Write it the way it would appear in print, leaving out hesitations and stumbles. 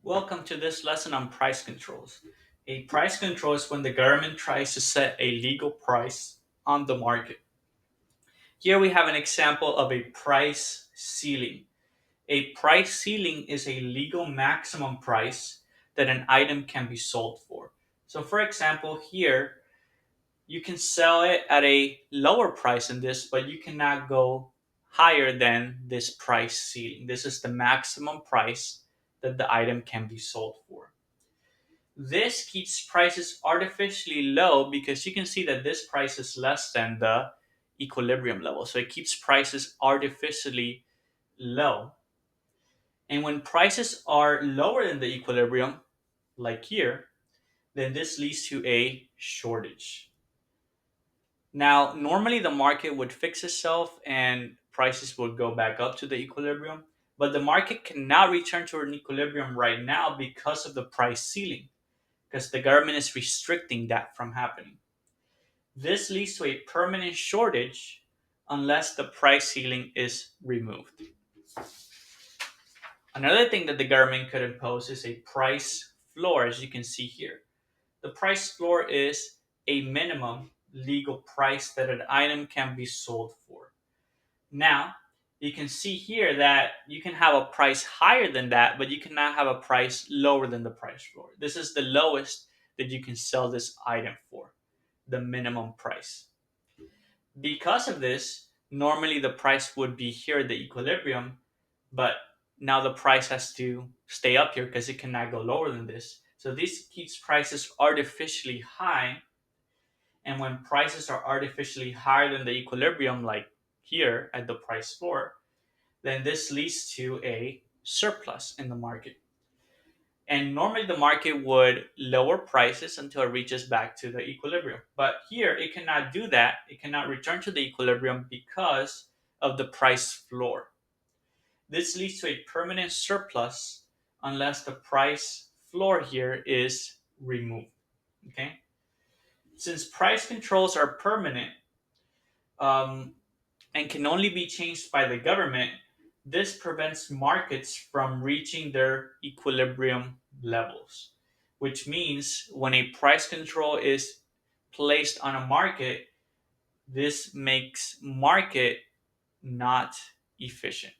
Welcome to this lesson on price controls. A price control is when the government tries to set a legal price on the market. Here we have an example of a price ceiling. A price ceiling is a legal maximum price that an item can be sold for. So, for example, here you can sell it at a lower price than this, but you cannot go higher than this price ceiling. This is the maximum price that the item can be sold for. This keeps prices artificially low because you can see that this price is less than the equilibrium level. So it keeps prices artificially low. And when prices are lower than the equilibrium, like here, then this leads to a shortage. Now, normally the market would fix itself and prices would go back up to the equilibrium, but the market cannot return to an equilibrium right now because of the price ceiling, because the government is restricting that from happening. This leads to a permanent shortage unless the price ceiling is removed. Another thing that the government could impose is a price floor, as you can see here. The price floor is a minimum legal price that an item can be sold for. Now, you can see here that you can have a price higher than that, but you cannot have a price lower than the price floor. This is the lowest that you can sell this item for, the minimum price. Because of this, normally the price would be here at the equilibrium, but now the price has to stay up here because it cannot go lower than this. So this keeps prices artificially high. And when prices are artificially higher than the equilibrium, like here at the price floor, then this leads to a surplus in the market. And normally the market would lower prices until it reaches back to the equilibrium. But here it cannot do that. It cannot return to the equilibrium because of the price floor. This leads to a permanent surplus unless the price floor here is removed. Okay? Since price controls are permanent, um, and can only be changed by the government, this prevents markets from reaching their equilibrium levels, which means when a price control is placed on a market, this makes market not efficient.